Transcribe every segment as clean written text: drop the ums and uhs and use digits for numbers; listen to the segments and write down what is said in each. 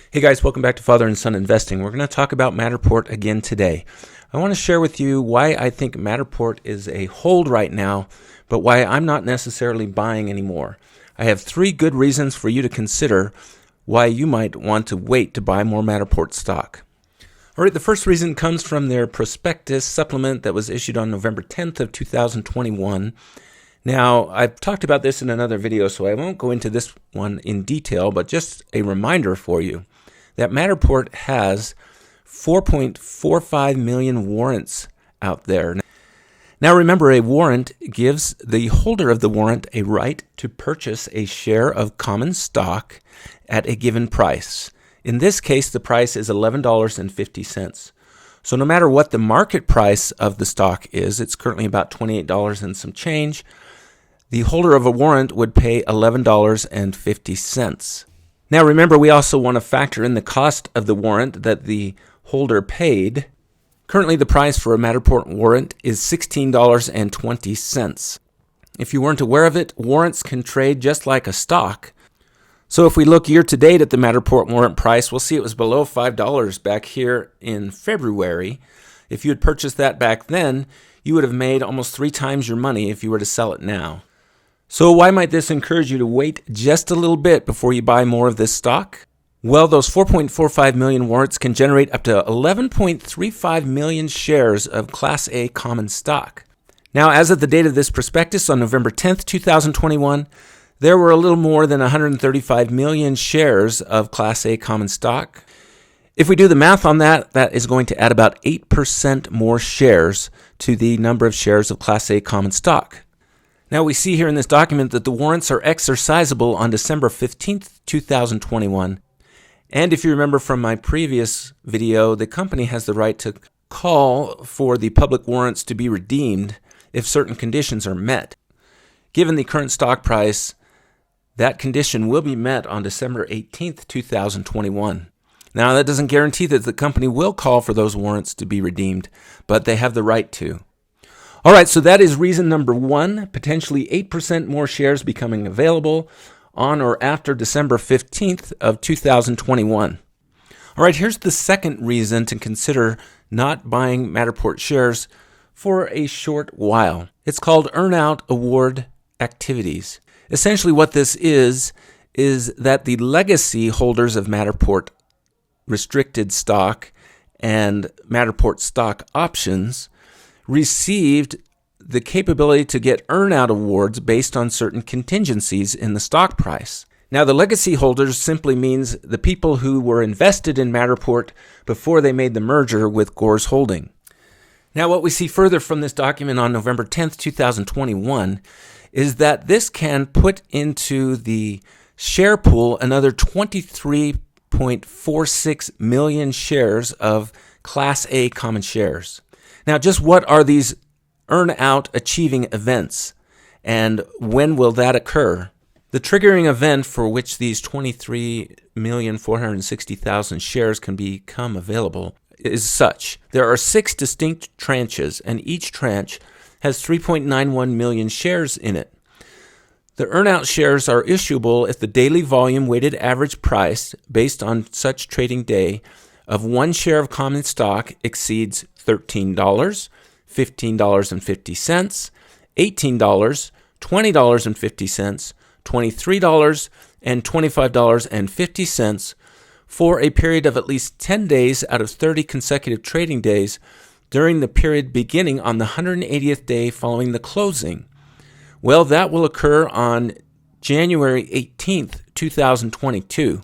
Hey guys, welcome back to Father and Son Investing. We're going to talk about Matteport again today. I want to share with you why I think Matteport is a hold right now, but why I'm not necessarily buying anymore. I have 3 good reasons for you to consider why you might want to wait to buy more Matteport stock. All right, the first reason comes from their prospectus supplement that was issued on November 10th of 2021. Now, I've talked about this in another video, so I won't go into this one in detail, but just a reminder for you that Matterport has 4.45 million warrants out there. Now remember, a warrant gives the holder of the warrant a right to purchase a share of common stock at a given price. In this case, the price is $11.50. So no matter what the market price of the stock is, it's currently about $28 and some change, the holder of a warrant would pay $11.50. Now remember, we also want to factor in the cost of the warrant that the holder paid. Currently, the price for a Matteport warrant is $16.20. If you weren't aware of it, warrants can trade just like a stock. So if we look year to date at the Matteport warrant price, we'll see it was below $5 back here in February. If you had purchased that back then, you would have made almost 3 times your money if you were to sell it now. So why might this encourage you to wait just a little bit before you buy more of this stock? Well, those 4.45 million warrants can generate up to 11.35 million shares of Class A common stock. Now, as of the date of this prospectus on November 10th, 2021, there were a little more than 135 million shares of Class A common stock. If we do the math on that, that is going to add about 8% more shares to the number of shares of Class A common stock. Now we see here in this document that the warrants are exercisable on December 15th, 2021. And if you remember from my previous video, the company has the right to call for the public warrants to be redeemed if certain conditions are met. Given the current stock price, that condition will be met on December 18th, 2021. Now that doesn't guarantee that the company will call for those warrants to be redeemed, but they have the right to. All right, so that is reason number 1, potentially 8% more shares becoming available on or after December 15th of 2021. All right, here's the second reason to consider not buying Matteport shares for a short while. It's called earn-out award activities. Essentially what this is that the legacy holders of Matteport restricted stock and Matteport stock options received the capability to get earn-out awards based on certain contingencies in the stock price. Now, the legacy holders simply means the people who were invested in Matteport before they made the merger with Gore's Holding. Now, what we see further from this document on November 10th, 2021, is that this can put into the share pool another 23.46 million shares of Class A common shares. Now, just what are these earn-out achieving events, and when will that occur? The triggering event for which these 23,460,000 shares can become available is such. There are 6 distinct tranches, and each tranche has 3.91 million shares in it. The earn-out shares are issuable if the daily volume weighted average price based on such trading day of 1 share of common stock exceeds $13, $15.50, $18, $20.50, $23, and $25.50 for a period of at least 10 days out of 30 consecutive trading days during the period beginning on the 180th day following the closing. Well, that will occur on January 18th, 2022.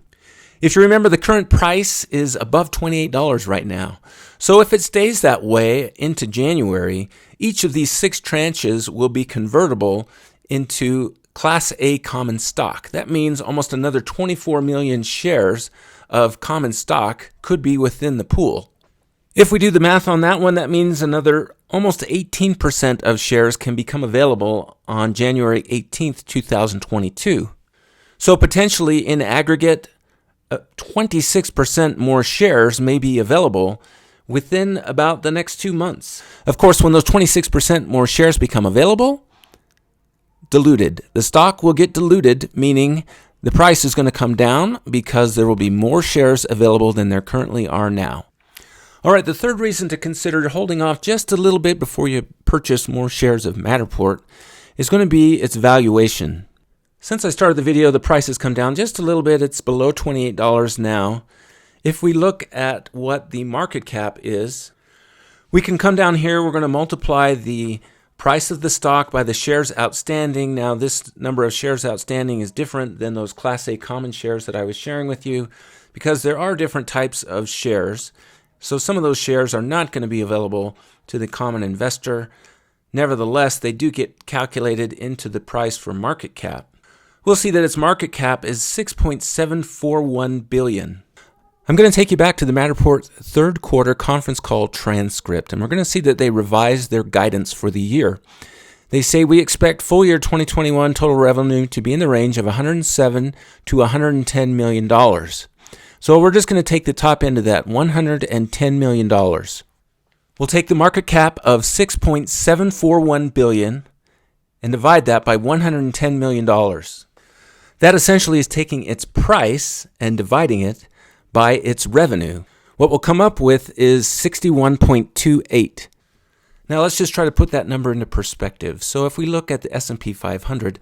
If you remember, the current price is above $28 right now. So if it stays that way into January, each of these 6 tranches will be convertible into Class A common stock. That means almost another 24 million shares of common stock could be within the pool. If we do the math on that one, that means another almost 18% of shares can become available on January 18th, 2022. So potentially in aggregate, 26% more shares may be available within about the next 2 months. Of course, when those 26% more shares become available, diluted. The stock will get diluted, meaning The price is going to come down because there will be more shares available than there currently are now. All right, the third reason to consider holding off just a little bit before you purchase more shares of Matterport is going to be its valuation. Since I started the video, the price has come down just a little bit. It's below $28 now. If we look at what the market cap is, we can come down here. We're going to multiply the price of the stock by the shares outstanding. Now, this number of shares outstanding is different than those Class A common shares that I was sharing with you because there are different types of shares. So some of those shares are not going to be available to the common investor. Nevertheless, they do get calculated into the price for market cap. We'll see that its market cap is $6.741 billion. I'm going to take you back to the Matteport third quarter conference call transcript, and we're going to see that they revised their guidance for the year. They say we expect full year 2021 total revenue to be in the range of $107 to $110 million. So we're just going to take the top end of that, $110 million. We'll take the market cap of $6.741 billion and divide that by $110 million. That essentially is taking its price and dividing it by its revenue. What we'll come up with is 61.28. Now let's just try to put that number into perspective. So if we look at the S&P 500,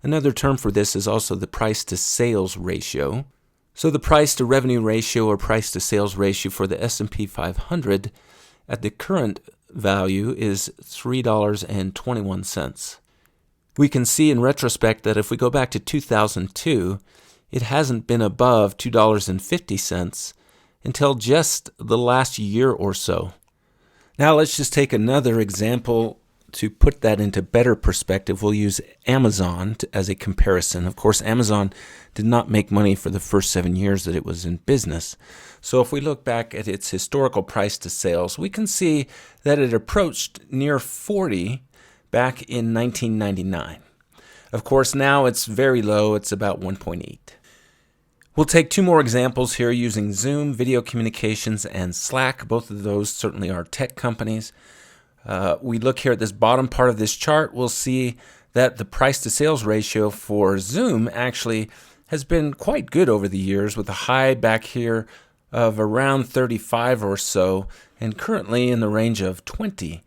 another term for this is also the price to sales ratio. So the price to revenue ratio or price to sales ratio for the S&P 500 at the current value is $3.21. We can see in retrospect that if we go back to 2002, it hasn't been above $2.50 until just the last year or so. Now let's just take another example to put that into better perspective. We'll use Amazon as a comparison. Of course, Amazon did not make money for the first 7 years that it was in business. So if we look back at its historical price to sales, we can see that it approached near 40 back in 1999. Of course, now it's very low. It's about 1.8. We'll take two more examples here using Zoom, Video Communications, and Slack. Both of those certainly are tech companies. We look here at this bottom part of this chart. We'll see that the price to sales ratio for Zoom actually has been quite good over the years, with a high back here of around 35 or so, and currently in the range of 20.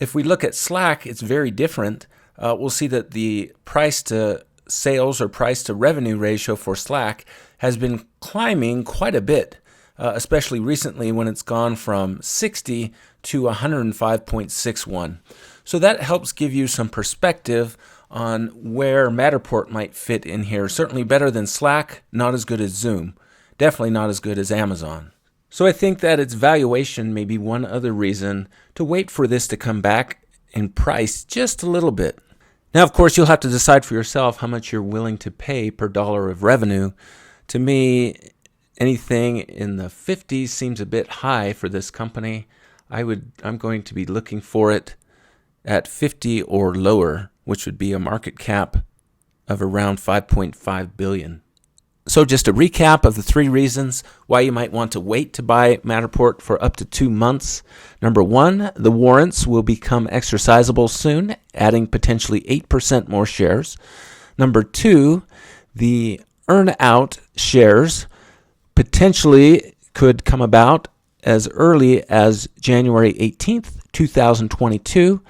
If we look at Slack, it's very different. We'll see that the price to sales or price to revenue ratio for Slack has been climbing quite a bit, especially recently when it's gone from 60 to 105.61. So that helps give you some perspective on where Matterport might fit in here. Certainly better than Slack, not as good as Zoom, definitely not as good as Amazon. So I think that its valuation may be one other reason to wait for this to come back in price just a little bit. Now, of course, you'll have to decide for yourself how much you're willing to pay per dollar of revenue. To me, anything in the 50s seems a bit high for this company. I'm going to be looking for it at 50 or lower, which would be a market cap of around $5.5 billion. So just a recap of the three reasons why you might want to wait to buy Matterport for up to 2 months. Number one, the warrants will become exercisable soon, adding potentially 8% more shares. Number two, the earn-out shares potentially could come about as early as January 18th, 2022,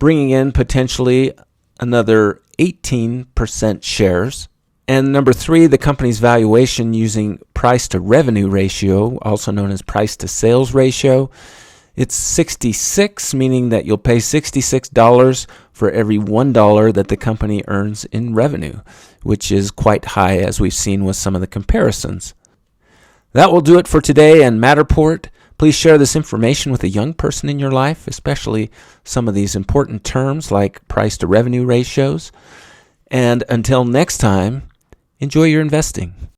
bringing in potentially another 18% shares. And number three, the company's valuation using price to revenue ratio, also known as price to sales ratio. It's 66, meaning that you'll pay $66 for every $1 that the company earns in revenue, which is quite high as we've seen with some of the comparisons. That will do it for today and Matterport. Please share this information with a young person in your life, especially some of these important terms like price to revenue ratios. And until next time, enjoy your investing.